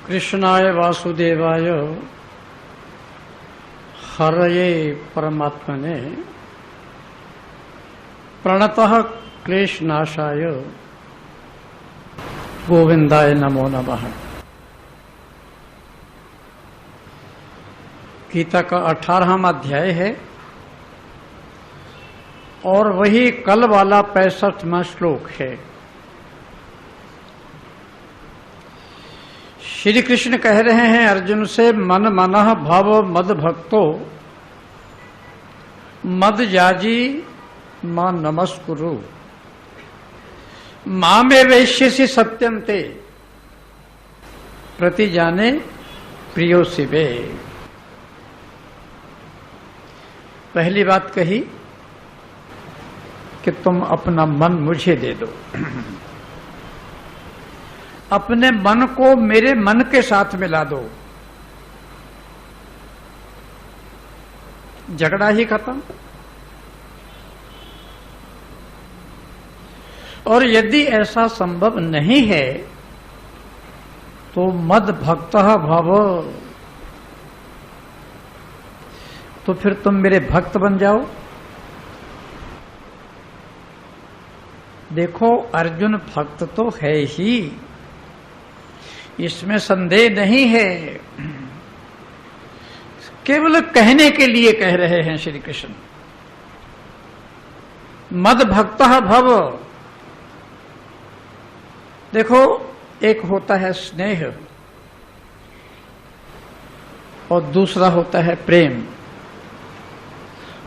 कृष्णाय वासुदेवाय हरये परमात्मने प्रणतः क्लेशनाशाय गोविंदाय नमो नमः। गीता का 18वां अध्याय है और वही कल वाला 65वां श्लोक है। श्री कृष्ण कह रहे हैं अर्जुन से, मन मनः भव मद भक्तो मद जाजी मां नमस्कुरु मां में वैश्यसि सत्यम ते प्रति जाने प्रियो शिवे। पहली बात कही कि तुम अपना मन मुझे दे दो, अपने मन को मेरे मन के साथ मिला दो, झगड़ा ही खत्म। और यदि ऐसा संभव नहीं है तो मद भक्तः भव, तो फिर तुम मेरे भक्त बन जाओ। देखो अर्जुन भक्त तो है ही, इसमें संदेह नहीं है, केवल कहने के लिए कह रहे हैं श्री कृष्ण। मद भक्तः भव, देखो एक होता है स्नेह और दूसरा होता है प्रेम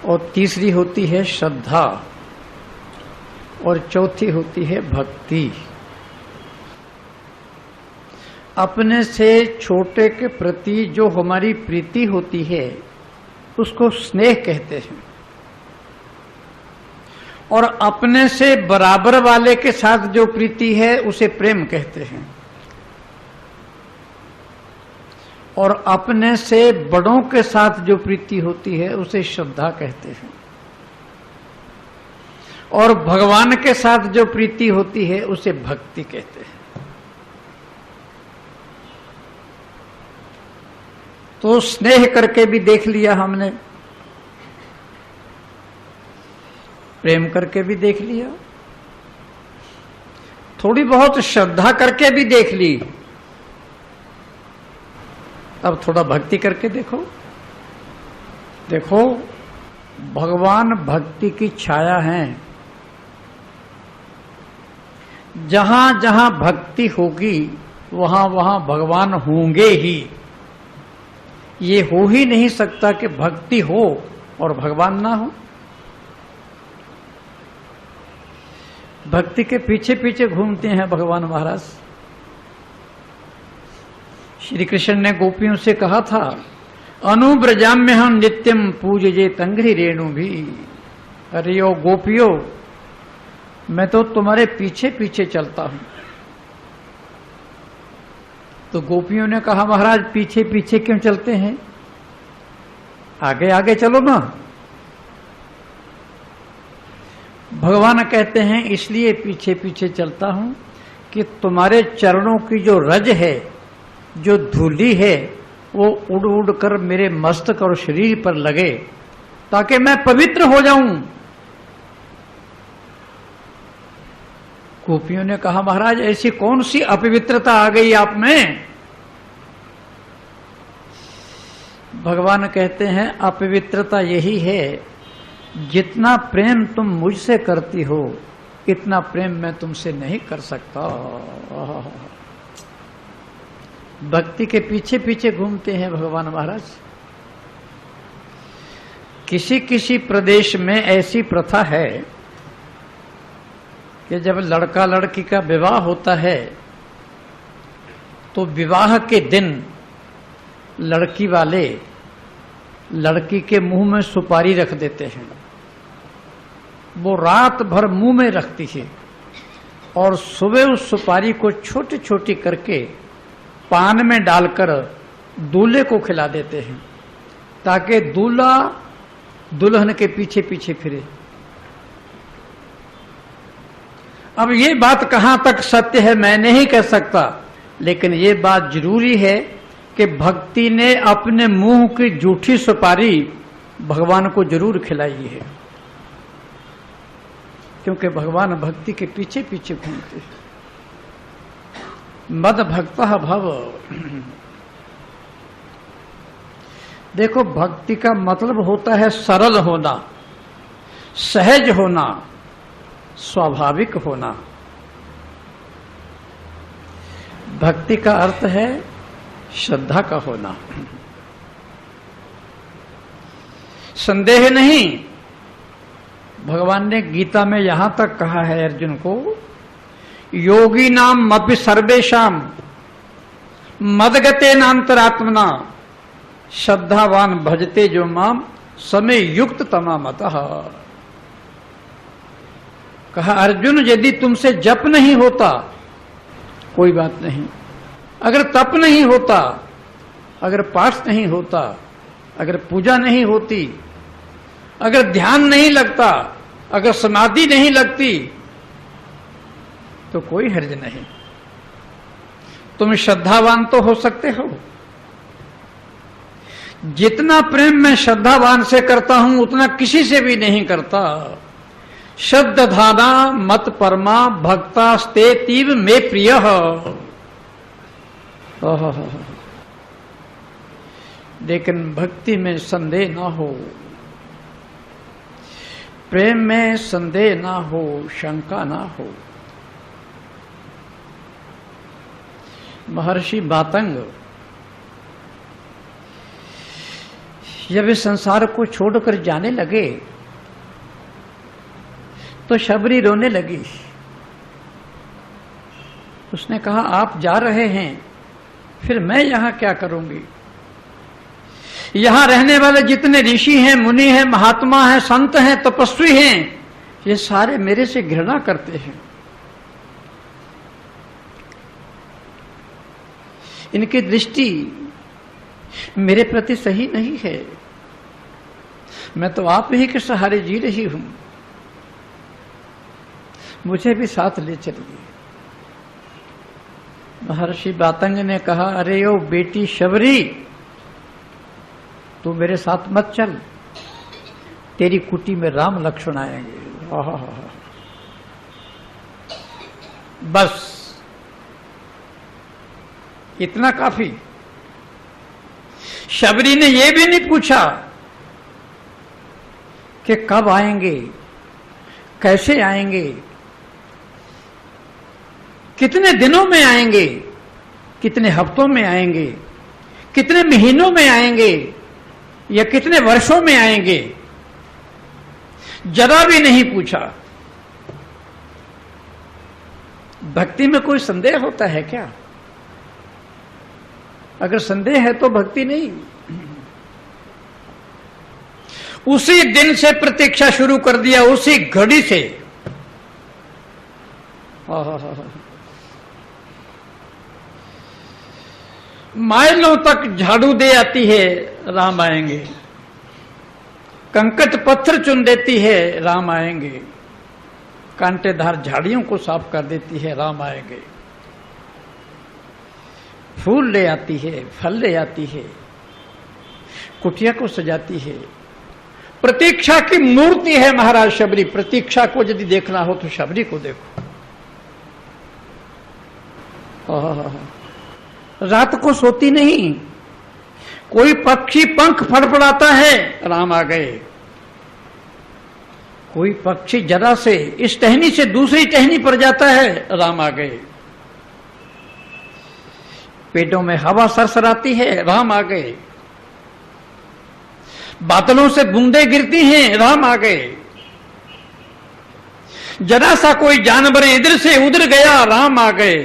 और तीसरी होती है श्रद्धा और चौथी होती है भक्ति। अपने से छोटे के प्रति जो हमारी प्रीति होती है उसको स्नेह कहते हैं, और अपने से बराबर वाले के साथ जो प्रीति है उसे प्रेम कहते हैं, और अपने से बड़ों के साथ जो प्रीति होती है उसे श्रद्धा कहते हैं, और भगवान के साथ जो प्रीति होती है उसे भक्ति कहते हैं। तो स्नेह करके भी देख लिया हमने, प्रेम करके भी देख लिया, थोड़ी बहुत श्रद्धा करके भी देख ली, अब थोड़ा भक्ति करके देखो। देखो भगवान भक्ति की छाया है, जहां जहां भक्ति होगी वहां वहां भगवान होंगे ही। ये हो ही नहीं सकता कि भक्ति हो और भगवान ना हो। भक्ति के पीछे पीछे घूमते हैं भगवान महाराज। श्री कृष्ण ने गोपियों से कहा था, अनुब्रजाम्य हम नित्यम पूजये तंघ्रि रेणु भी। अरे ओ गोपियों, मैं तो तुम्हारे पीछे पीछे चलता हूं। तो गोपियों ने कहा, महाराज पीछे पीछे क्यों चलते हैं, आगे आगे चलो ना। भगवान कहते हैं इसलिए पीछे पीछे चलता हूं कि तुम्हारे चरणों की जो रज है, जो धूली है, वो उड़ उड़ कर मेरे मस्तक और शरीर पर लगे ताकि मैं पवित्र हो जाऊं। गोपियों ने कहा, महाराज ऐसी कौन सी अपवित्रता आ गई आप में। भगवान कहते हैं अपवित्रता यही है, जितना प्रेम तुम मुझसे करती हो इतना प्रेम मैं तुमसे नहीं कर सकता। भक्ति के पीछे पीछे घूमते हैं भगवान महाराज। किसी किसी प्रदेश में ऐसी प्रथा है कि जब लड़का लड़की का विवाह होता है तो विवाह के दिन लड़की वाले लड़की के मुंह में सुपारी रख देते हैं। वो रात भर मुंह में रखती है और सुबह उस सुपारी को छोटी छोटी करके पान में डालकर दूल्हे को खिला देते हैं ताकि दूल्हा दुल्हन के पीछे पीछे फिरे। अब ये बात कहां तक सत्य है मैं नहीं कह सकता, लेकिन ये बात जरूरी है कि भक्ति ने अपने मुंह की झूठी सुपारी भगवान को जरूर खिलाई है, क्योंकि भगवान भक्ति के पीछे पीछे घूमते हैं। मद भक्त भव। देखो, भक्ति का मतलब होता है सरल होना, सहज होना, स्वाभाविक होना। भक्ति का अर्थ है श्रद्धा का होना, संदेह नहीं। भगवान ने गीता में यहां तक कहा है अर्जुन को, योगी नाम अपि सर्वेशाम मदगते नांतरात्मना श्रद्धावान भजते जो माम समय युक्त तमामतः। कहा अर्जुन, यदि तुमसे जप नहीं होता कोई बात नहीं, अगर तप नहीं होता, अगर पाठ नहीं होता, अगर पूजा नहीं होती, अगर ध्यान नहीं लगता, अगर समाधि नहीं लगती, तो कोई हर्ज नहीं। तुम श्रद्धावान तो हो सकते हो। जितना प्रेम मैं श्रद्धावान से करता हूं उतना किसी से भी नहीं करता। श्रद्धाना मत परमा भक्ता स्ते तीव में प्रिय। लेकिन भक्ति में संदेह ना हो, प्रेम में संदेह ना हो, शंका ना हो। महर्षि बातंग जब इस संसार को छोड़कर जाने लगे तो शबरी रोने लगी। उसने कहा, आप जा रहे हैं, फिर मैं यहां क्या करूंगी? यहां रहने वाले जितने ऋषि हैं, मुनि हैं, महात्मा हैं, संत हैं, तपस्वी हैं, ये सारे मेरे से घृणा करते हैं। इनकी दृष्टि मेरे प्रति सही नहीं है। मैं तो आप ही के सहारे जी रही हूं, मुझे भी साथ ले चलिए। महर्षि बातंग ने कहा, अरे ओ बेटी शबरी, तू मेरे साथ मत चल, तेरी कुटी में राम लक्ष्मण आएंगे। बस इतना काफी। शबरी ने यह भी नहीं पूछा कि कब आएंगे, कैसे आएंगे, कितने दिनों में आएंगे, कितने हफ्तों में आएंगे, कितने महीनों में आएंगे, या कितने वर्षों में आएंगे, जरा भी नहीं पूछा। भक्ति में कोई संदेह होता है क्या? अगर संदेह है तो भक्ति नहीं। उसी दिन से प्रतीक्षा शुरू कर दिया, उसी घड़ी से। माइलों तक झाड़ू दे आती है, राम आएंगे। कंकट पत्थर चुन देती है, राम आएंगे। कांटेदार झाड़ियों को साफ कर देती है, राम आएंगे। फूल ले आती है, फल ले आती है, कुटिया को सजाती है। प्रतीक्षा की मूर्ति है महाराज शबरी। प्रतीक्षा को यदि देखना हो तो शबरी को देखो। रात को सोती नहीं, कोई पक्षी पंख फड़फड़ाता है, राम आ गए। कोई पक्षी जरा से इस टहनी से दूसरी टहनी पर जाता है, राम आ गए। पेटों में हवा सरसराती है, राम आ गए। बादलों से बूंदें गिरती हैं, राम आ गए। जरा सा कोई जानवर इधर से उधर गया, राम आ गए।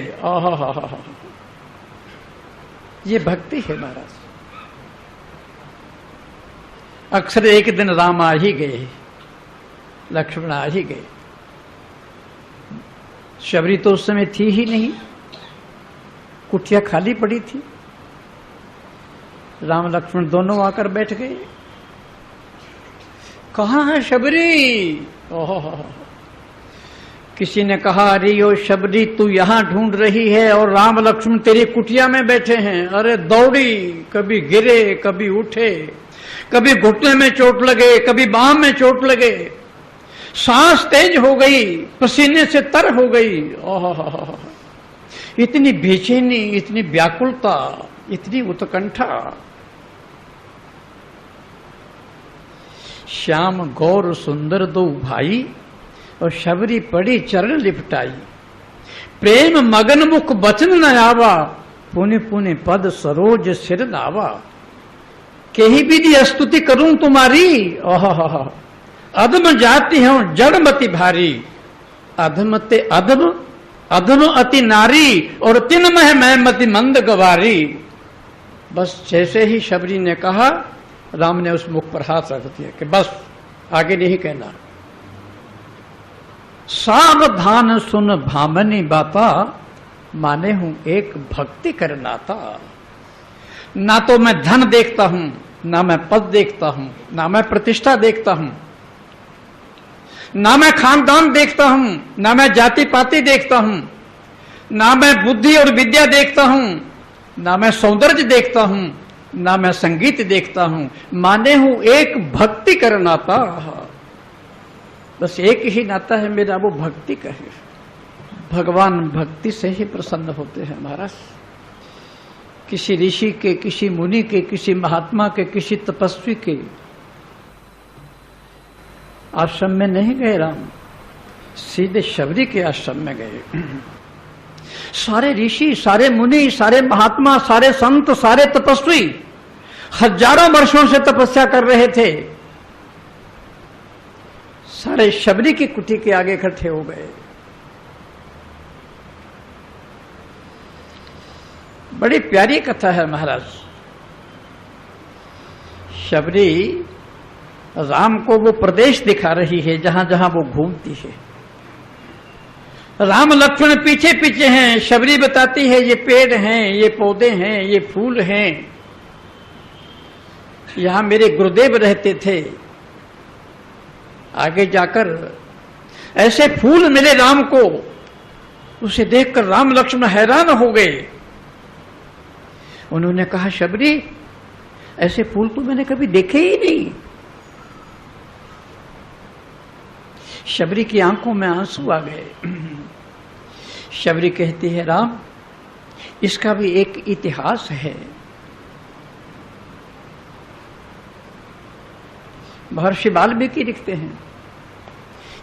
ये भक्ति है महाराज। अक्सर एक दिन राम आ ही गए, लक्ष्मण आ ही गए। शबरी तो उस समय थी ही नहीं, कुटिया खाली पड़ी थी। राम लक्ष्मण दोनों आकर बैठ गए। कहां है शबरी? किसी ने कहा, अरे यो शबरी तू यहां ढूंढ रही है और राम लक्ष्मण तेरी कुटिया में बैठे हैं। अरे दौड़ी, कभी गिरे कभी उठे, कभी घुटने में चोट लगे कभी बांह में चोट लगे, सांस तेज हो गई, पसीने से तर हो गई। ओह, इतनी बेचैनी, इतनी व्याकुलता, इतनी उत्कंठा। श्याम गौर सुंदर दो भाई और शबरी पड़ी चरण लिपटाई। प्रेम मगन मुख बचन न आवा, पुनि पुनि पद सरोज सिर नावा। केही विधि स्तुति करूं तुम्हारी, ओह अधम जाति हूं जड़मति भारी। अधम ते अधम, अधम अति नारी, और तिन मह मैं मति मंद गवारी। बस जैसे ही शबरी ने कहा, राम ने उस मुख पर हाथ रख दिया कि बस आगे नहीं कहना। सावधान सुन भामनी बाता, माने हूं एक भक्ति करनाता। ना तो मैं धन देखता हूं, ना मैं पद देखता हूं, ना मैं प्रतिष्ठा देखता हूं, ना मैं खानदान देखता हूं, ना मैं जाति पाति देखता हूं, ना मैं बुद्धि और विद्या देखता हूं, ना मैं सौंदर्य देखता हूं, ना मैं संगीत देखता हूं। माने हूं एक भक्ति कर नाता। बस एक ही नाता है मेरा, वो भक्ति का है। भगवान भक्ति से ही प्रसन्न होते हैं महाराज। किसी ऋषि के, किसी मुनि के, किसी महात्मा के, किसी तपस्वी के आश्रम में नहीं गए राम, सीधे शबरी के आश्रम में गए। सारे ऋषि, सारे मुनि, सारे महात्मा, सारे संत, सारे तपस्वी हजारों वर्षों से तपस्या कर रहे थे, सारे शबरी की कुटी के आगे इकट्ठे हो गए। बड़ी प्यारी कथा है महाराज। शबरी राम को वो प्रदेश दिखा रही है जहां जहां वो घूमती है। राम लक्ष्मण पीछे पीछे हैं। शबरी बताती है ये पेड़ हैं, ये पौधे हैं, ये फूल हैं, यहां मेरे गुरुदेव रहते थे। आगे जाकर ऐसे फूल मिले राम को, उसे देखकर राम लक्ष्मण हैरान हो गए। उन्होंने कहा, शबरी ऐसे फूल तो मैंने कभी देखे ही नहीं। शबरी की आंखों में आंसू आ गए। शबरी कहती है, राम इसका भी एक इतिहास है। महर्षि वाल्मीकि लिखते हैं,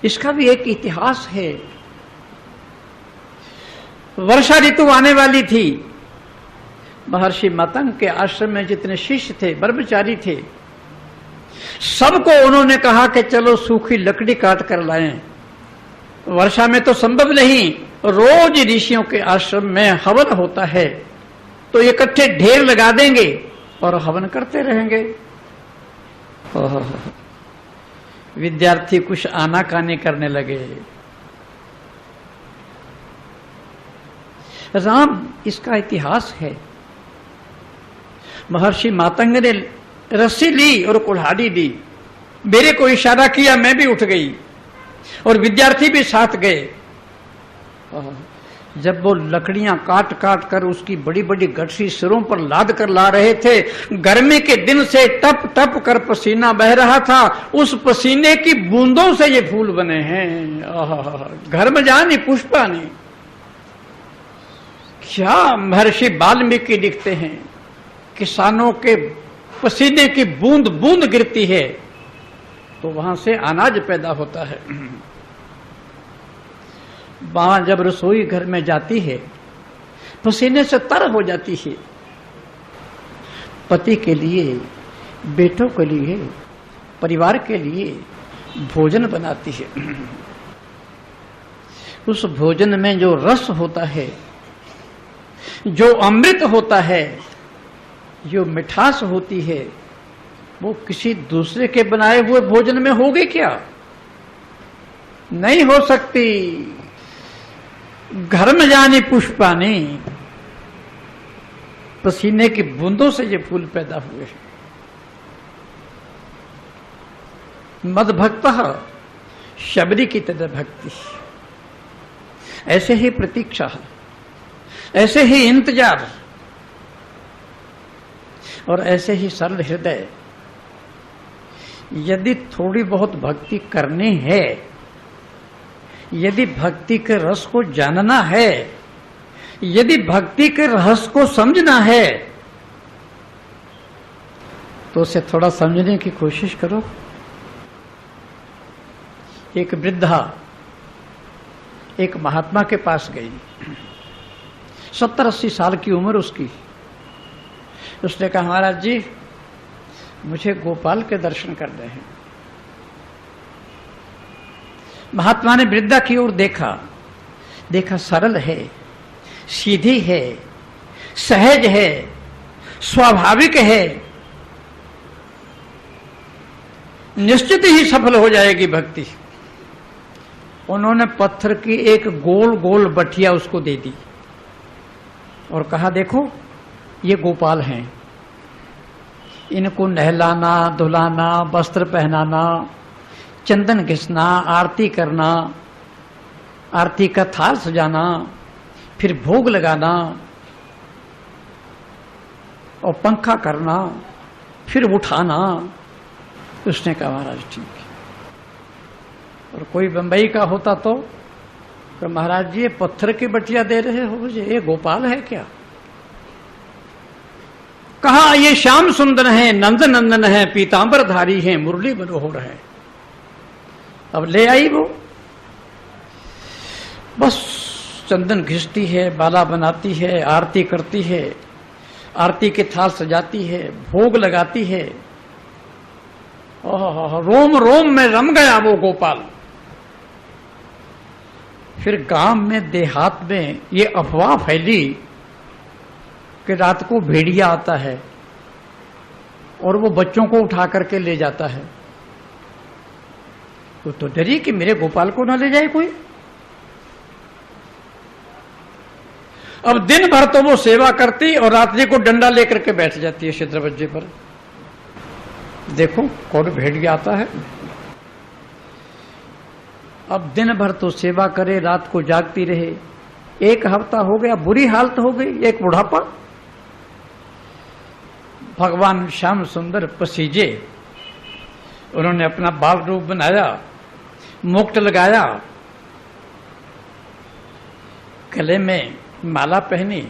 इसका भी एक इतिहास है। वर्षा ऋतु आने वाली थी। महर्षि मतंग के आश्रम में जितने शिष्य थे, ब्रह्मचारी थे, सबको उन्होंने कहा कि चलो सूखी लकड़ी काट कर लाएं। वर्षा में तो संभव नहीं, रोज ऋषियों के आश्रम में हवन होता है, तो इकट्ठे ढेर लगा देंगे और हवन करते रहेंगे। विद्यार्थी कुछ आनाकानी करने लगे। राम इसका इतिहास है। महर्षि मातंग ने रस्सी ली और कुल्हाड़ी दी, मेरे को इशारा किया, मैं भी उठ गई और विद्यार्थी भी साथ गए। जब वो लकड़ियां काट काट कर उसकी बड़ी बड़ी गठसी सिरों पर लाद कर ला रहे थे, गर्मी के दिन से टप टप कर पसीना बह रहा था, उस पसीने की बूंदों से ये फूल बने हैं। घर्म जानी पुष्पानी। क्या महर्षि वाल्मीकि लिखते हैं, किसानों के पसीने की बूंद बूंद गिरती है तो वहां से अनाज पैदा होता है। वहां जब रसोई घर में जाती है, पसीने से तर हो जाती है। पति के लिए, बेटों के लिए, परिवार के लिए भोजन बनाती है। उस भोजन में जो रस होता है, जो अमृत होता है, जो मिठास होती है, वो किसी दूसरे के बनाए हुए भोजन में होगी क्या? नहीं हो सकती। घर में जानी पुष्पानी, पसीने की बूंदों से ये फूल पैदा हुए। मद भक्त शबरी की तरह भक्ति। ऐसे ही प्रतीक्षा, ऐसे ही इंतजार और ऐसे ही सरल हृदय। यदि थोड़ी बहुत भक्ति करनी है, यदि भक्ति के रस को जानना है, यदि भक्ति के रहस्य को समझना है, तो उसे थोड़ा समझने की कोशिश करो। एक वृद्धा एक महात्मा के पास गई, 70-80 साल की उम्र उसकी। उसने कहा, महाराज जी मुझे गोपाल के दर्शन करने हैं। महात्मा ने वृद्धा की ओर देखा, देखा सरल है, सीधी है, सहज है, स्वाभाविक है, निश्चित ही सफल हो जाएगी भक्ति। उन्होंने पत्थर की एक गोल गोल बटिया उसको दे दी और कहा, देखो ये गोपाल हैं, इनको नहलाना, धुलाना, वस्त्र पहनाना, चंदन घिसना, आरती करना, आरती का थाल सजाना, फिर भोग लगाना और पंखा करना, फिर उठाना। उसने कहा, महाराज ठीक है। और कोई बंबई का होता तो महाराज जी ये पत्थर की बटिया दे रहे हो मुझे, ये गोपाल है क्या? कहा, ये श्याम सुंदर है, नंद नंदन है, पीतांबरधारी है, मुरली मनोहर है। अब ले आई वो, बस चंदन घिसती है, बाला बनाती है, आरती करती है, आरती के थाल सजाती है, भोग लगाती है। रोम रोम में रम गया वो गोपाल। फिर गांव में, देहात में ये अफवाह फैली कि रात को भेड़िया आता है और वो बच्चों को उठा करके ले जाता है। तो डरी कि मेरे गोपाल को ना ले जाए कोई। अब दिन भर तो वो सेवा करती और रात्रि को डंडा लेकर के बैठ जाती है दरवाजे पर। देखो कौन भेड़िया आता है। अब दिन भर तो सेवा करे, रात को जागती रहे। एक हफ्ता हो गया, बुरी हालत हो गई, एक बुढ़ापा। भगवान श्याम सुंदर पसीजे, उन्होंने अपना बाल रूप बनाया, मुकुट लगाया, गले में माला पहनी,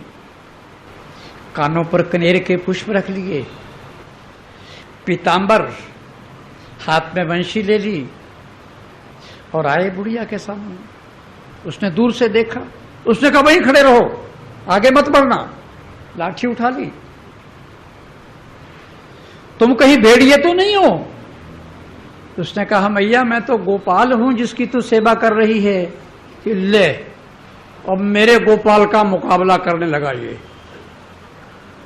कानों पर कनेर के पुष्प रख लिए, पीतांबर, हाथ में बंशी ले ली और आए बुढ़िया के सामने। उसने दूर से देखा, उसने कहा वहीं खड़े रहो, आगे मत बढ़ना। लाठी उठा ली। तुम कहीं भेड़िए तो नहीं हो? उसने कहा, मैया मैं तो गोपाल हूं जिसकी तू सेवा कर रही है। कि ले, अब मेरे गोपाल का मुकाबला करने लगा ये।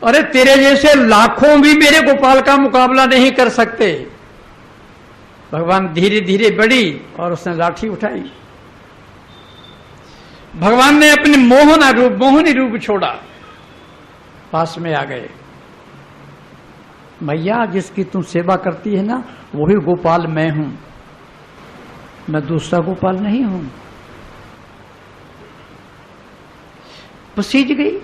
अरे तेरे जैसे लाखों भी मेरे गोपाल का मुकाबला नहीं कर सकते। भगवान धीरे धीरे बढ़ी और उसने लाठी उठाई। भगवान ने अपने मोहनी रूप छोड़ा, पास में आ गए। मैया जिसकी तुम सेवा करती है ना, वही गोपाल मैं हूं, मैं दूसरा गोपाल नहीं हूं। पसीज गई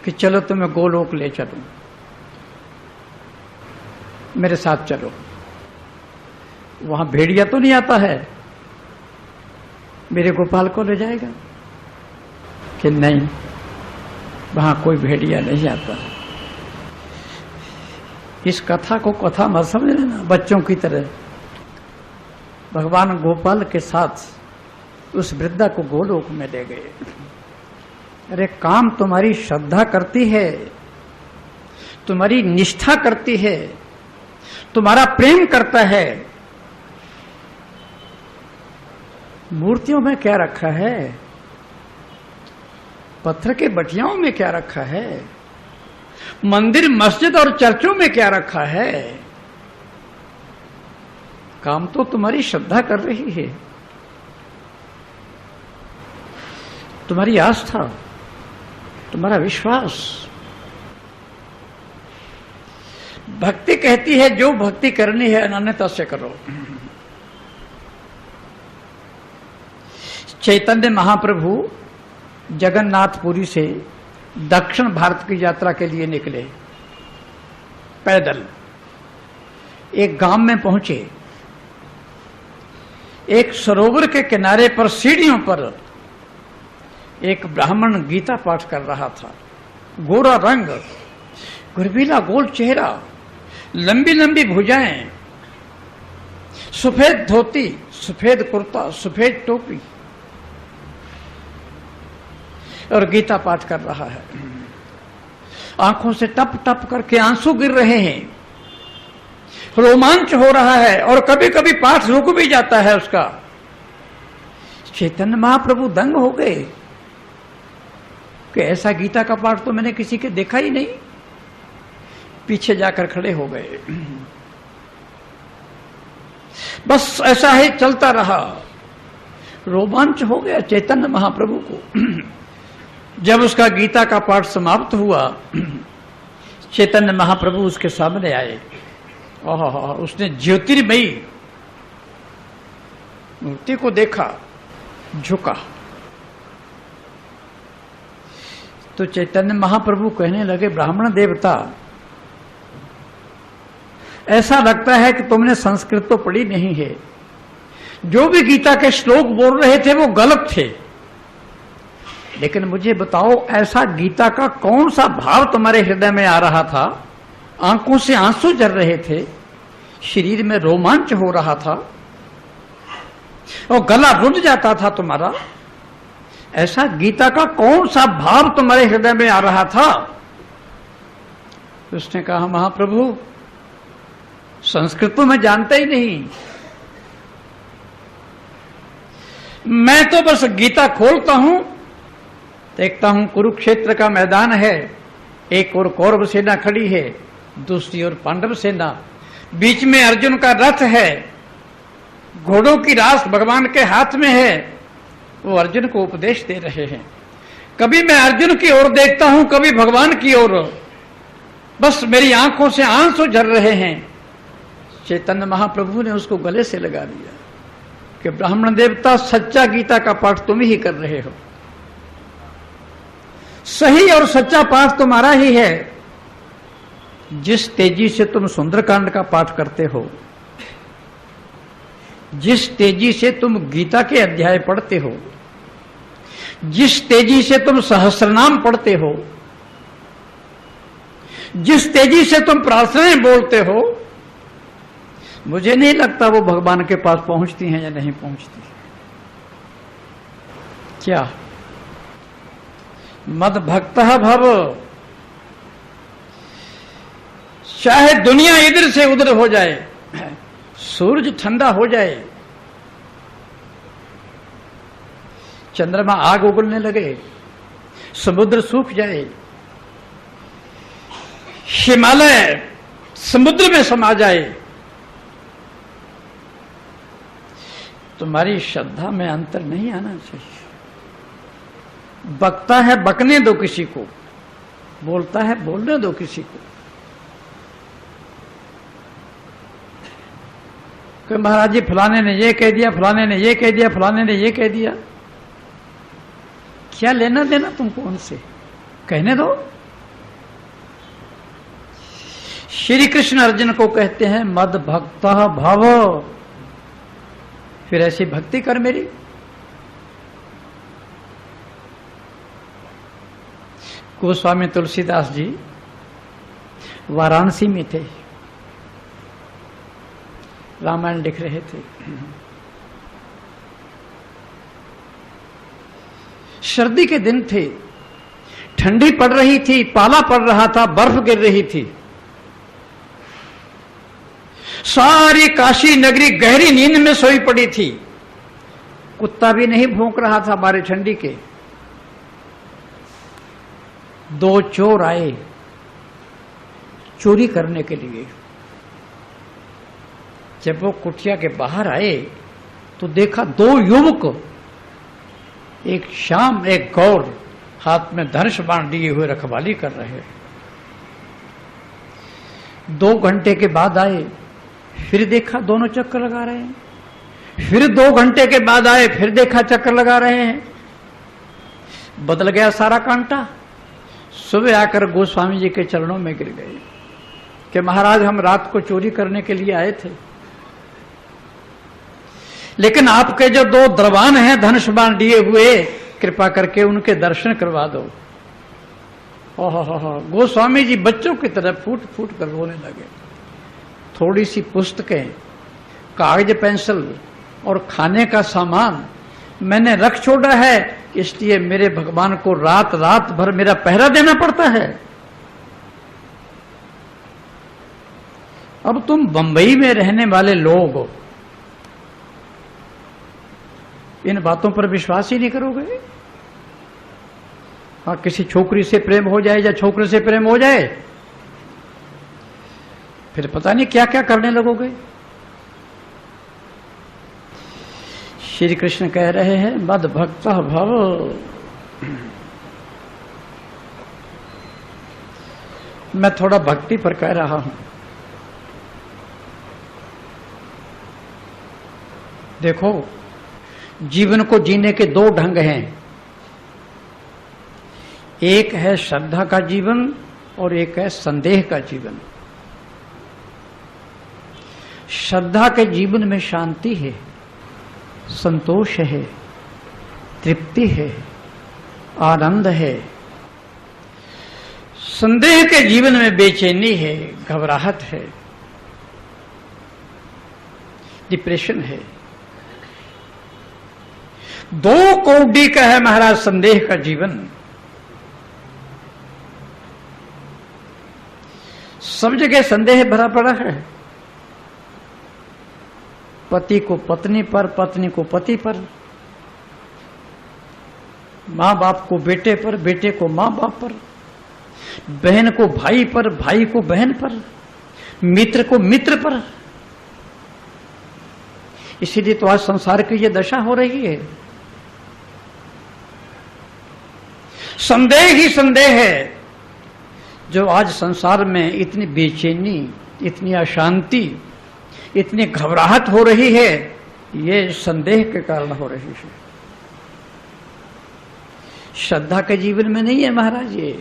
कि चलो तुम्हें गोलोक ले चलो, मेरे साथ चलो। वहां भेड़िया तो नहीं आता है, मेरे गोपाल को ले जाएगा? कि नहीं, वहां कोई भेड़िया नहीं आता। इस कथा को कथा मत समझ लेना, बच्चों की तरह। भगवान गोपाल के साथ उस वृद्धा को गोलोक में ले गए। अरे काम तुम्हारी श्रद्धा करती है, तुम्हारी निष्ठा करती है, तुम्हारा प्रेम करता है। मूर्तियों में क्या रखा है, पत्थर के बटियाओं में क्या रखा है, मंदिर मस्जिद और चर्चों में क्या रखा है। काम तो तुम्हारी श्रद्धा कर रही है, तुम्हारी आस्था, तुम्हारा विश्वास। भक्ति कहती है जो भक्ति करनी है अनन्यता से करो। चैतन्य महाप्रभु जगन्नाथपुरी से दक्षिण भारत की यात्रा के लिए निकले। पैदल एक गांव में पहुंचे। एक सरोवर के किनारे पर सीढ़ियों पर एक ब्राह्मण गीता पाठ कर रहा था। गोरा रंग, गुरबीला गोल चेहरा, लंबी लंबी भुजाएं, सफेद धोती, सफेद कुर्ता, सफेद टोपी, और गीता पाठ कर रहा है। आंखों से टप टप करके आंसू गिर रहे हैं, रोमांच हो रहा है, और कभी कभी पाठ रुक भी जाता है उसका। चैतन्य महाप्रभु दंग हो गए कि ऐसा गीता का पाठ तो मैंने किसी के देखा ही नहीं। पीछे जाकर खड़े हो गए। बस ऐसा ही चलता रहा। रोमांच हो गया चैतन्य महाप्रभु को। जब उसका गीता का पाठ समाप्त हुआ, चैतन्य महाप्रभु उसके सामने आए। उसने ज्योतिर्मयी मूर्ति को देखा, झुका। तो चैतन्य महाप्रभु कहने लगे, ब्राह्मण देवता, ऐसा लगता है कि तुमने संस्कृत तो पढ़ी नहीं है। जो भी गीता के श्लोक बोल रहे थे वो गलत थे, लेकिन मुझे बताओ, ऐसा गीता का कौन सा भाव तुम्हारे हृदय में आ रहा था? आंखों से आंसू झर रहे थे, शरीर में रोमांच हो रहा था, और गला रुंध जाता था तुम्हारा। ऐसा गीता का कौन सा भाव तुम्हारे हृदय में आ रहा था? उसने कहा, महाप्रभु, संस्कृत तो मैं जानता ही नहीं। मैं तो बस गीता खोलता हूं, देखता हूं कुरुक्षेत्र का मैदान है, एक ओर कौरव सेना खड़ी है, दूसरी ओर पांडव सेना, बीच में अर्जुन का रथ है, घोड़ों की रास भगवान के हाथ में है, वो अर्जुन को उपदेश दे रहे हैं। कभी मैं अर्जुन की ओर देखता हूं, कभी भगवान की ओर, बस मेरी आंखों से आंसू झर रहे हैं। चैतन्य महाप्रभु ने उसको गले से लगा दिया कि ब्राह्मण देवता, सच्चा गीता का पाठ तुम ही कर रहे हो। सही और सच्चा पाठ तुम्हारा ही है। जिस तेजी से तुम सुंदरकांड का पाठ करते हो, जिस तेजी से तुम गीता के अध्याय पढ़ते हो, जिस तेजी से तुम सहस्रनाम पढ़ते हो, जिस तेजी से तुम प्रार्थनाएं बोलते हो, मुझे नहीं लगता वो भगवान के पास पहुंचती हैं या नहीं पहुंचती। क्या मद भक्तः भव, चाहे दुनिया इधर से उधर हो जाए, सूरज ठंडा हो जाए, चंद्रमा आग उगलने लगे, समुद्र सूख जाए, हिमालय समुद्र में समा जाए, तुम्हारी श्रद्धा में अंतर नहीं आना चाहिए। बकता है बकने दो किसी को, बोलता है बोलने दो किसी को। कि महाराज जी फलाने ने ये कह दिया, फलाने ने ये कह दिया, फलाने ने ये कह दिया। क्या लेना देना तुमको उनसे, कहने दो। श्री कृष्ण अर्जुन को कहते हैं, मद भक्तः भव, फिर ऐसी भक्ति कर मेरी। गोस्वामी तुलसीदास जी वाराणसी में थे, रामायण लिख रहे थे। सर्दी के दिन थे, ठंडी पड़ रही थी, पाला पड़ रहा था, बर्फ गिर रही थी। सारी काशी नगरी गहरी नींद में सोई पड़ी थी। कुत्ता भी नहीं भौंक रहा था बारे ठंडी के। दो चोर आए चोरी करने के लिए। जब वो कुटिया के बाहर आए तो देखा दो युवक, एक श्याम एक गौर, हाथ में धनुष बाण लिए हुए रखवाली कर रहे। 2 घंटे के बाद आए, फिर देखा दोनों चक्कर लगा रहे हैं। फिर 2 घंटे के बाद आए, फिर देखा चक्कर लगा रहे हैं, बदल गया सारा कांटा। सुबह आकर गोस्वामी जी के चरणों में गिर गए कि महाराज हम रात को चोरी करने के लिए आए थे, लेकिन आपके जो 2 दरबान हैं धनुष बाण दिए हुए, कृपा करके उनके दर्शन करवा दो। ओहो, गोस्वामी जी बच्चों की तरह फूट फूट कर रोने लगे। थोड़ी सी पुस्तकें, कागज, पेंसिल और खाने का सामान मैंने रख छोड़ा है, इसलिए मेरे भगवान को रात रात भर मेरा पहरा देना पड़ता है। अब तुम बंबई में रहने वाले लोग इन बातों पर विश्वास ही नहीं करोगे। हाँ, किसी छोकरी से प्रेम हो जाए या छोकरे से प्रेम हो जाए, फिर पता नहीं क्या क्या करने लगोगे। श्री कृष्ण कह रहे हैं मद भक्त भव। मैं थोड़ा भक्ति पर कह रहा हूं। देखो, जीवन को जीने के 2 ढंग हैं, एक है श्रद्धा का जीवन और एक है संदेह का जीवन। श्रद्धा के जीवन में शांति है, संतोष है, तृप्ति है, आनंद है। संदेह के जीवन में बेचैनी है, घबराहट है, डिप्रेशन है। 2 कौड़ी का है महाराज संदेह का जीवन। सब जगह संदेह भरा पड़ा है। पति को पत्नी पर, पत्नी को पति पर, मां बाप को बेटे पर, बेटे को मां बाप पर, बहन को भाई पर, भाई को बहन पर, मित्र को मित्र पर। इसीलिए तो आज संसार की ये दशा हो रही है। संदेह ही संदेह है जो आज संसार में इतनी बेचैनी, इतनी अशांति, इतनी घबराहट हो रही है, ये संदेह के कारण हो रही है। श्रद्धा के जीवन में नहीं है महाराज। ये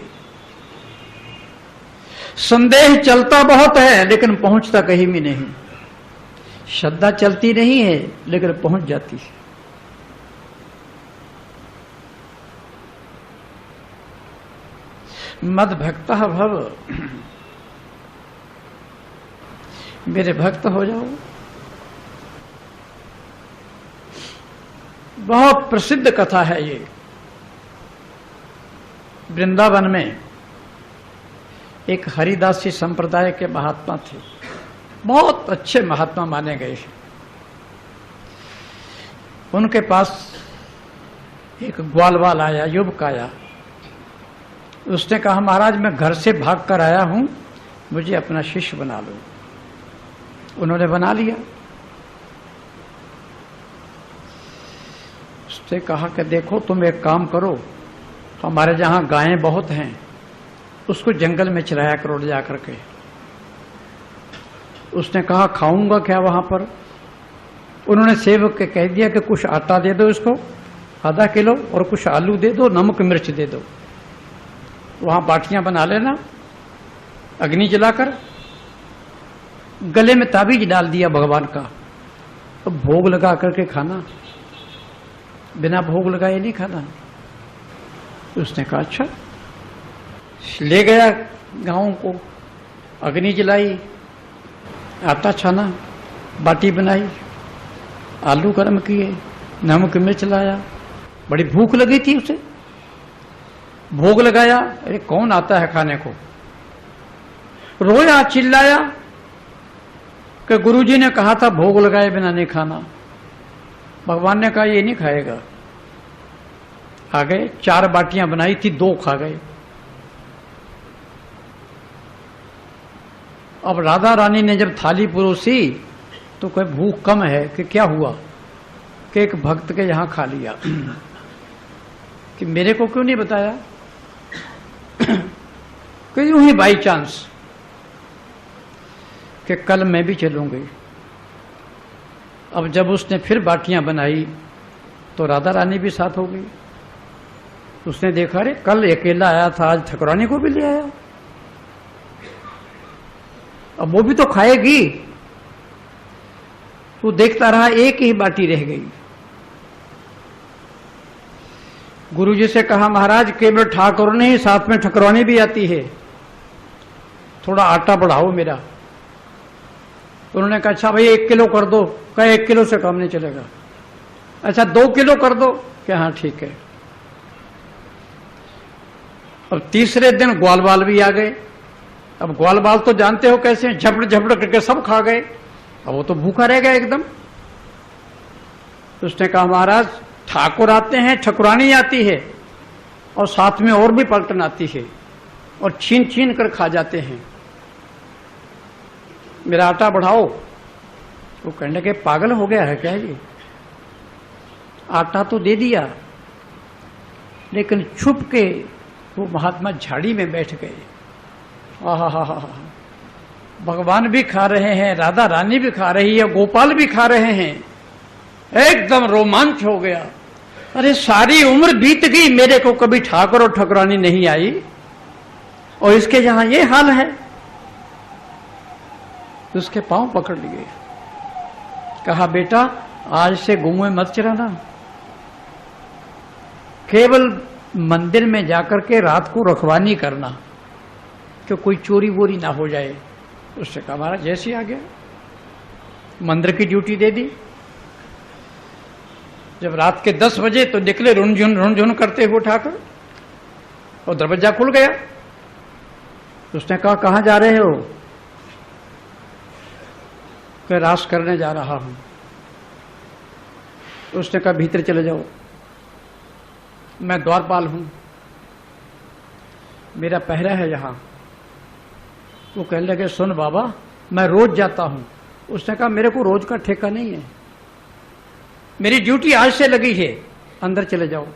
संदेह चलता बहुत है लेकिन पहुंचता कहीं भी नहीं। श्रद्धा चलती नहीं है लेकिन पहुंच जाती है। मद भक्त भव, मेरे भक्त हो जाओ। बहुत प्रसिद्ध कथा है ये। वृंदावन में एक हरिदासी संप्रदाय के महात्मा थे, बहुत अच्छे महात्मा माने गए। उनके पास एक ग्वालवाल आया, युवक आया। उसने कहा महाराज मैं घर से भाग कर आया हूं, मुझे अपना शिष्य बना लो। उन्होंने बना लिया। उसने कहा कि देखो तुम एक काम करो, हमारे जहां गायें बहुत हैं, उसको जंगल में चराया करो जा करके। उसने कहा खाऊंगा क्या वहां पर? उन्होंने सेवक के कह दिया कि कुछ आटा दे दो इसको आधा किलो, और कुछ आलू दे दो, नमक मिर्च दे दो। वहां बाटियां बना लेना, अग्नि जलाकर गले में ताबीज डाल दिया भगवान का, अब भोग लगा करके खाना, बिना भोग लगाए नहीं खाना। उसने कहा अच्छा। ले गया गांव को, अग्नि जलाई, आटा छाना, बाटी बनाई, आलू गर्म किए, नमक मिर्च लाया। बड़ी भूख लगी थी उसे, भोग लगाया। अरे कौन आता है खाने को? रोया, चिल्लाया कि गुरुजी ने कहा था भोग लगाए बिना नहीं खाना। भगवान ने कहा ये नहीं खाएगा। आ गए, 4 बाटियां बनाई थी, 2 खा गए। अब राधा रानी ने जब थाली परोसी तो कोई भूख कम है कि क्या हुआ कि एक भक्त के यहां खा लिया कि मेरे को क्यों नहीं बताया? कि यूं ही बाई चांस कि कल मैं भी चलूंगी। अब जब उसने फिर बाटियां बनाई तो राधा रानी भी साथ हो गई। उसने देखा, अरे कल अकेला आया था, आज ठकुरानी को भी ले आया, अब वो भी तो खाएगी। तो देखता रहा, एक ही बाटी रह गई। गुरुजी से कहा, महाराज केवल ठाकुर नहीं, साथ में ठकुरानी भी आती है, थोड़ा आटा बढ़ाओ मेरा। तो उन्होंने कहा, अच्छा भाई 1 किलो कर दो। कहा 1 किलो से कम नहीं चलेगा। अच्छा 2 किलो कर दो। क्या हाँ ठीक है। अब तीसरे दिन ग्वाल बाल भी आ गए। अब ग्वाल बाल तो जानते हो कैसे, झपड़ झपड़ करके सब खा गए। अब वो तो भूखा रह गया एकदम। तो उसने कहा, महाराज ठाकुर आते हैं, ठकुरानी आती है, और साथ में और भी पलटन आती है, और छीन छीन कर खा जाते हैं, मेरा आटा बढ़ाओ। वो कहने लगे, पागल हो गया है क्या ये? आटा तो दे दिया, लेकिन छुप के वो महात्मा झाड़ी में बैठ गए। आहा हा हा, भगवान भी खा रहे हैं, राधा रानी भी खा रही है, गोपाल भी खा रहे हैं। एकदम रोमांच हो गया। अरे सारी उम्र बीत गई, मेरे को कभी ठाकुर और ठकुरानी नहीं आई, और इसके यहां ये हाल है। तो उसके पांव पकड़ लिए, कहा, बेटा आज से गुमुए मत चलाना, केवल मंदिर में जाकर के रात को रखवानी करना कि कोई चोरी वोरी ना हो जाए। उससे कहा, महाराज जैसे आ गया, मंदिर की ड्यूटी दे दी। जब रात के 10 बजे तो निकले रुनझुन करते हुए ठाकुर, और दरवाजा खुल गया। तो उसने कहा, कहां जा रहे हो? कि रास करने जा रहा हूं। तो उसने कहा, भीतर चले जाओ, मैं द्वारपाल हूं, मेरा पहरा है यहां। वो कहने लगे, सुन बाबा मैं रोज जाता हूं। उसने कहा, मेरे को रोज का ठेका नहीं है, मेरी ड्यूटी आज से लगी है, अंदर चले जाओ।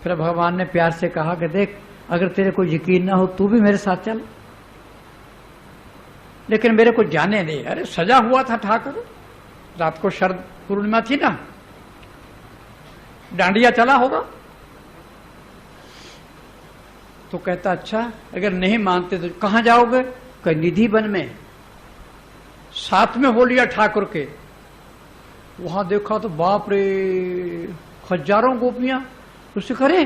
फिर भगवान ने प्यार से कहा कि देख, अगर तेरे को यकीन ना हो तू भी मेरे साथ चल, लेकिन मेरे को जाने दे। अरे सजा हुआ था ठाकुर, रात को शरद पूर्णिमा थी ना, डांडिया चला होगा। तो कहता, अच्छा अगर नहीं मानते तो कहां जाओगे? कहीं निधि वन में। साथ में हो लिया ठाकुर के। वहां देखा तो बाप रे, हजारों गोपियां। उससे करे,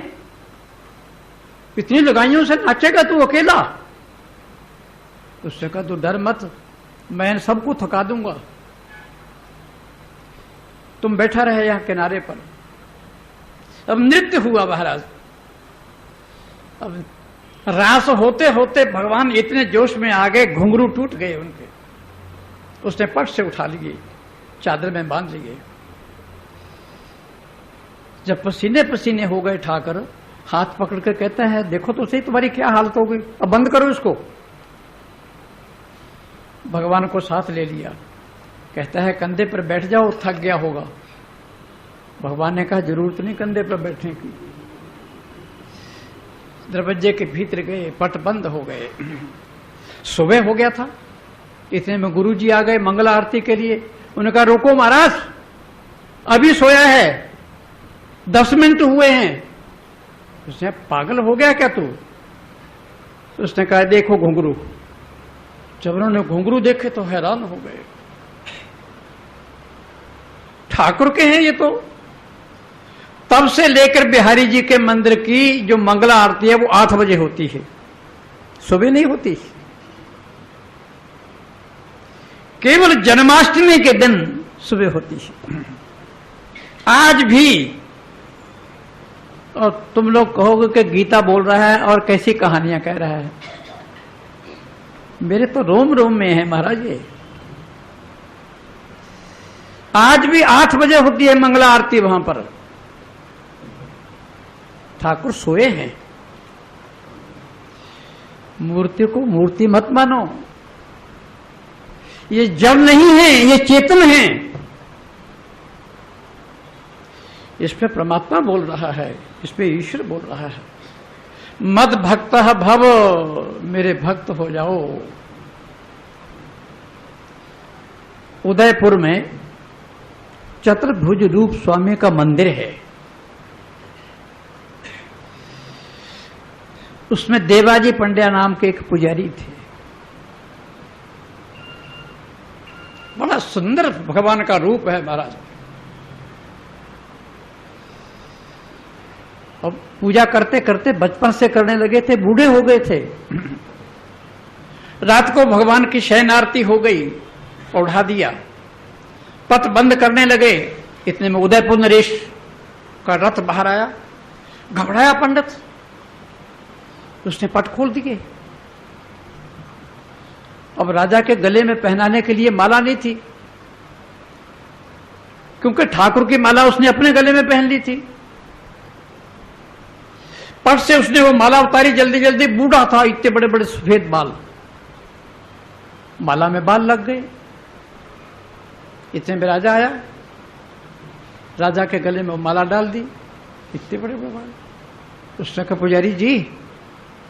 इतनी लगाइयों से नाचेगा तू अकेला? उससे कहा, तू डर मत, मैं सबको थका दूंगा, तुम बैठा रहे यहां किनारे पर। अब नृत्य हुआ महाराज। अब रास होते होते भगवान इतने जोश में आ गए, घुंघरू टूट गए उनके। उसने पट से उठा लिए, चादर में बांध लिए। जब पसीने पसीने हो गए ठाकुर, हाथ पकड़ कर कहता है, देखो तो सही तुम्हारी क्या हालत हो गई, अब बंद करो इसको। भगवान को साथ ले लिया, कहता है कंधे पर बैठ जाओ, थक गया होगा। भगवान ने कहा, जरूरत नहीं कंधे पर बैठने की। दरवाजे के भीतर गए, पट बंद हो गए। सुबह हो गया था, इतने में गुरुजी आ गए मंगला आरती के लिए। उन्होंने कहा, रोको महाराज, अभी सोया है, 10 मिनट हुए हैं। उसने, पागल हो गया क्या तू? उसने कहा, देखो घुंघरू। जब उन्होंने घुंघरू देखे तो हैरान हो गए, ठाकुर के हैं ये तो। तब से लेकर बिहारी जी के मंदिर की जो मंगला आरती है वो 8 बजे होती है, सुबह नहीं होती। केवल जन्माष्टमी के दिन सुबह होती है। आज भी, और तुम लोग कहोगे कि गीता बोल रहा है और कैसी कहानियां कह रहा है। मेरे तो रोम रोम में है महाराज ये। आज भी 8 बजे होती है मंगला आरती वहां पर। ठाकुर सोए हैं। मूर्ति को मूर्ति मत मानो, ये जड़ नहीं है, ये चेतन है। इस पे परमात्मा बोल रहा है, इस पे ईश्वर बोल रहा है। मद भक्त भव, मेरे भक्त हो जाओ। उदयपुर में चतुर्भुज रूप स्वामी का मंदिर है। उसमें देवाजी पंड्या नाम के एक पुजारी थे। बड़ा सुंदर भगवान का रूप है महाराज। और पूजा करते करते बचपन से करने लगे थे, बूढ़े हो गए थे। रात को भगवान की शयन आरती हो गई, ओढ़ा दिया, पथ बंद करने लगे। इतने में उदयपुर नरेश का रथ बाहर आया। घबराया पंडित, उसने पट खोल दिए। अब राजा के गले में पहनाने के लिए माला नहीं थी, क्योंकि ठाकुर की माला उसने अपने गले में पहन ली थी। पट से उसने वो माला उतारी जल्दी जल्दी। बूढ़ा था, इतने बड़े बड़े सफेद बाल, माला में बाल लग गए। इतने में राजा आया, राजा के गले में वो माला डाल दी, इतने बड़े बड़े बाल। उसने कहा पुजारी जी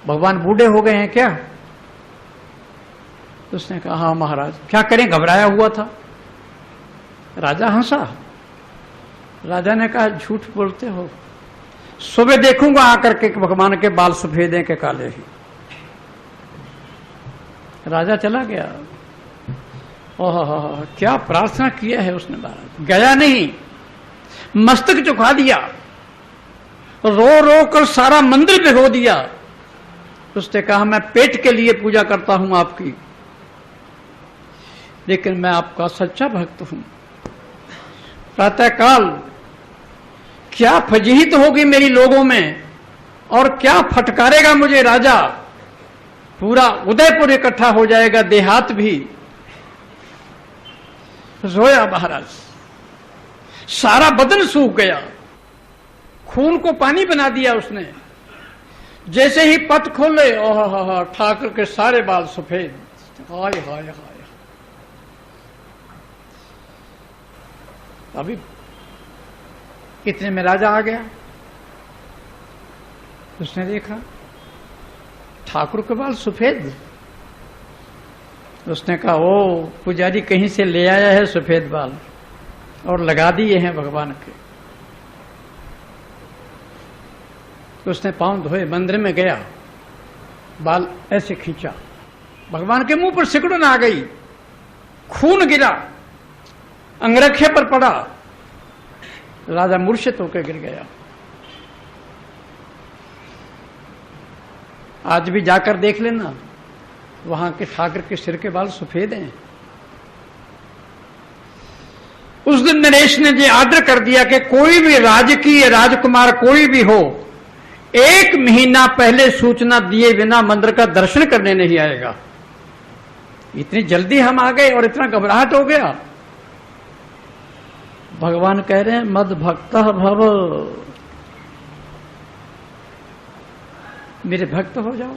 भगवान बूढ़े हो गए हैं क्या? उसने कहा हाँ महाराज, क्या करें घबराया हुआ था। राजा हंसा। राजा ने कहा झूठ बोलते हो, सुबह देखूंगा आकर के भगवान के बाल सफेद हैं के काले हैं। राजा चला गया। ओह क्या प्रार्थना किया है उसने महाराज। गया नहीं, मस्तक झुका दिया, रो रो कर सारा मंदिर भिगो दिया। उसने कहा मैं पेट के लिए पूजा करता हूं आपकी, लेकिन मैं आपका सच्चा भक्त हूं। प्रातःकाल क्या फजीहित होगी मेरी लोगों में, और क्या फटकारेगा मुझे राजा। पूरा उदयपुर इकट्ठा हो जाएगा, देहात भी। रोया महाराज, सारा बदन सूख गया, खून को पानी बना दिया उसने। जैसे ही पट खोले, ओह ठाकुर के सारे बाल सफेद। हाय हाय हाय। अभी इतने में राजा आ गया। उसने देखा ठाकुर के बाल सफेद। उसने कहा ओ पुजारी कहीं से ले आया है सफेद बाल और लगा दिए हैं भगवान के। उसने पांव धोए, मंदिर में गया, बाल ऐसे खींचा, भगवान के मुंह पर सिकुड़न आ गई, खून गिरा, अंगरखे पर पड़ा। राजा मूर्छित होकर गिर गया। आज भी जाकर देख लेना, वहां के ठाकुर के सिर के बाल सफेद हैं। उस दिन नरेश ने ये आर्डर कर दिया कि कोई भी राजकीय राजकुमार कोई भी हो, 1 महीना पहले सूचना दिए बिना मंदिर का दर्शन करने नहीं आएगा। इतनी जल्दी हम आ गए और इतना घबराहट हो गया। भगवान कह रहे हैं मद भक्त भव, मेरे भक्त हो जाओ।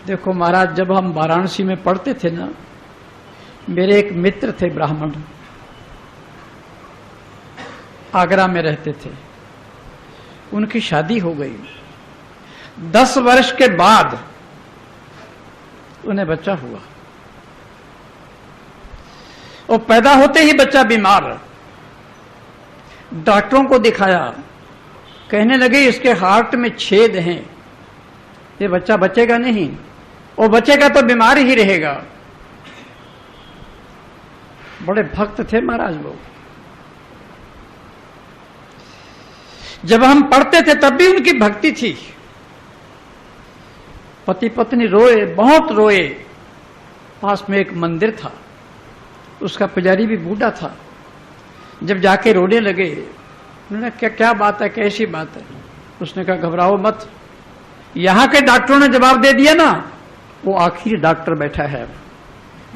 देखो महाराज, जब हम वाराणसी में पढ़ते थे ना, मेरे एक मित्र थे ब्राह्मण, आगरा में रहते थे। उनकी शादी हो गई। 10 वर्ष के बाद उन्हें बच्चा हुआ। और पैदा होते ही बच्चा बीमार। डॉक्टरों को दिखाया, कहने लगे इसके हार्ट में छेद हैं, ये बच्चा बचेगा नहीं, और बचेगा तो बीमार ही रहेगा। बड़े भक्त थे महाराज लोग। जब हम पढ़ते थे तब भी उनकी भक्ति थी। पति पत्नी रोए, बहुत रोए। पास में एक मंदिर था, उसका पुजारी भी बूढ़ा था। जब जाके रोने लगे, उन्होंने क्या क्या बात है, कैसी बात है? उसने कहा घबराओ मत। यहां के डॉक्टरों ने जवाब दे दिया ना, वो आखिरी डॉक्टर बैठा है,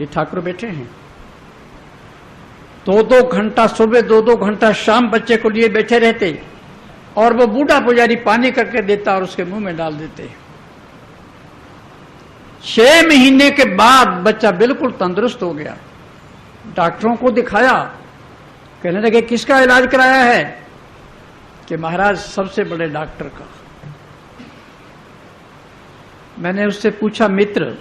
ये ठाकुर बैठे हैं। 2-2 घंटा सुबह, 2-2 घंटा शाम बच्चे को लिए बैठे रहते, और वो बूढ़ा पुजारी पानी करके देता और उसके मुंह में डाल देते। 6 महीने के बाद बच्चा बिल्कुल तंदुरुस्त हो गया। डॉक्टरों को दिखाया, कहने लगे किसका इलाज कराया है? कि महाराज सबसे बड़े डॉक्टर का। मैंने उससे पूछा मित्र,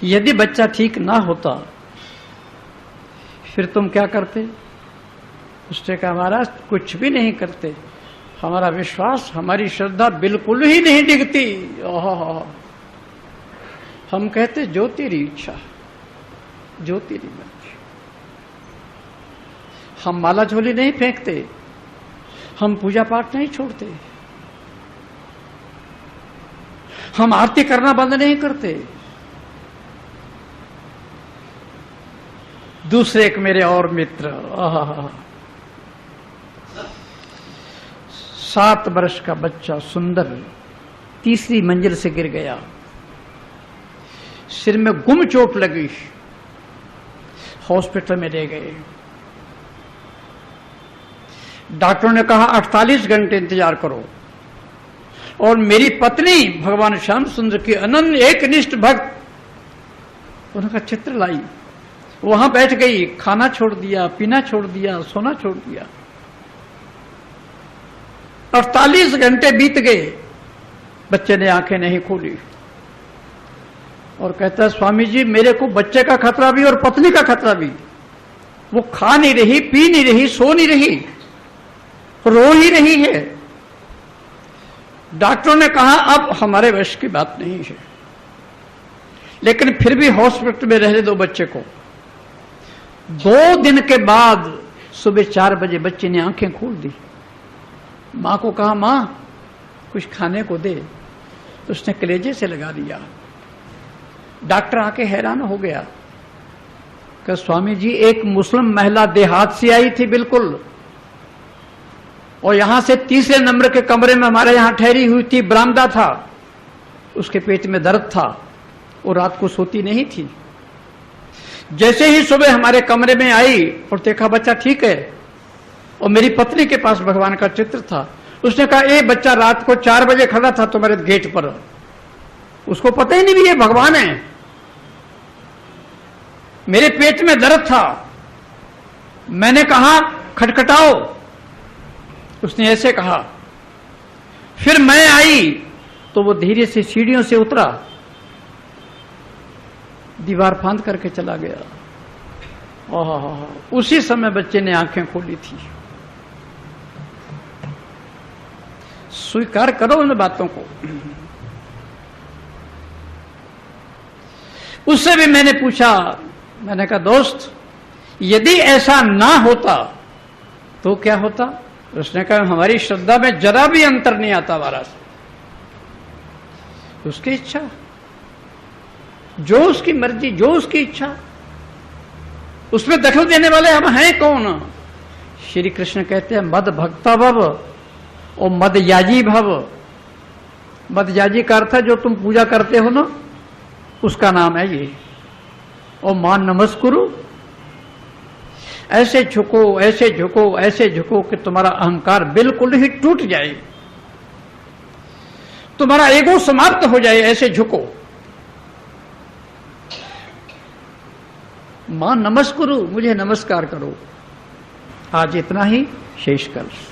यदि बच्चा ठीक ना होता फिर तुम क्या करते? उसने कहा महाराज कुछ भी नहीं करते, हमारा विश्वास, हमारी श्रद्धा बिल्कुल ही नहीं डिगती। ओह, हम कहते जो तेरी इच्छा, जो तेरी मर्जी। हम माला झोली नहीं फेंकते, हम पूजा पाठ नहीं छोड़ते, हम आरती करना बंद नहीं करते। दूसरे एक मेरे और मित्र, 7 वर्ष का बच्चा सुंदर 3री मंजिल से गिर गया, सिर में गुम चोट लगी, हॉस्पिटल में ले गए। डॉक्टरों ने कहा 48 घंटे इंतजार करो। और मेरी पत्नी भगवान श्याम सुंदर की अनन्य एकनिष्ठ भक्त उनका चित्र लाई, वहां बैठ गई, खाना छोड़ दिया, पीना छोड़ दिया, सोना छोड़ दिया। 48 घंटे बीत गए, बच्चे ने आंखें नहीं खोली और कहता है स्वामी जी मेरे को बच्चे का खतरा भी और पत्नी का खतरा भी। वो खा नहीं रही, पी नहीं रही, सो नहीं रही, रो ही रही है। डॉक्टरों ने कहा अब हमारे वश की बात नहीं है, लेकिन फिर भी हॉस्पिटल में रहने दो बच्चे को। 2 दिन के बाद सुबह 4 बजे बच्चे ने आंखें खोल दी। मां को कहा मां कुछ खाने को दे, तो उसने कलेजे से लगा दिया। डॉक्टर आके हैरान हो गया कि स्वामी जी एक मुस्लिम महिला देहात से आई थी बिल्कुल, और यहां से 3रे नंबर के कमरे में हमारे यहां ठहरी हुई थी, बरामदा था, उसके पेट में दर्द था और रात को सोती नहीं थी। जैसे ही सुबह हमारे कमरे में आई और देखा बच्चा ठीक है, और मेरी पत्नी के पास भगवान का चित्र था, उसने कहा ये बच्चा रात को 4 बजे खड़ा था तुम्हारे गेट पर, उसको पता ही नहीं भी ये भगवान है। मेरे पेट में दर्द था, मैंने कहा खटखटाओ, उसने ऐसे कहा। फिर मैं आई तो वो धीरे से सीढ़ियों से उतरा, दीवार फांद करके चला गया। उसी समय बच्चे ने आंखें खोली थी। स्वीकार करो उन बातों को। उससे भी मैंने पूछा, मैंने कहा दोस्त यदि ऐसा ना होता तो क्या होता? उसने कहा हमारी श्रद्धा में जरा भी अंतर नहीं आता महाराज, उसकी इच्छा, जो उसकी मर्जी, जो उसकी इच्छा, उसमें दखल देने वाले हम हैं कौन? श्री कृष्ण कहते हैं मद भक्ता भव और मद याजी भव। मद याजी का अर्थ है जो तुम पूजा करते हो ना, उसका नाम है ये। और मान नमस्कुरु, ऐसे झुको, ऐसे झुको, ऐसे झुको कि तुम्हारा अहंकार बिल्कुल ही टूट जाए, तुम्हारा ईगो समाप्त हो जाए, ऐसे झुको। मां नमस्कुरु, मुझे नमस्कार करो। आज इतना ही, शेष कल।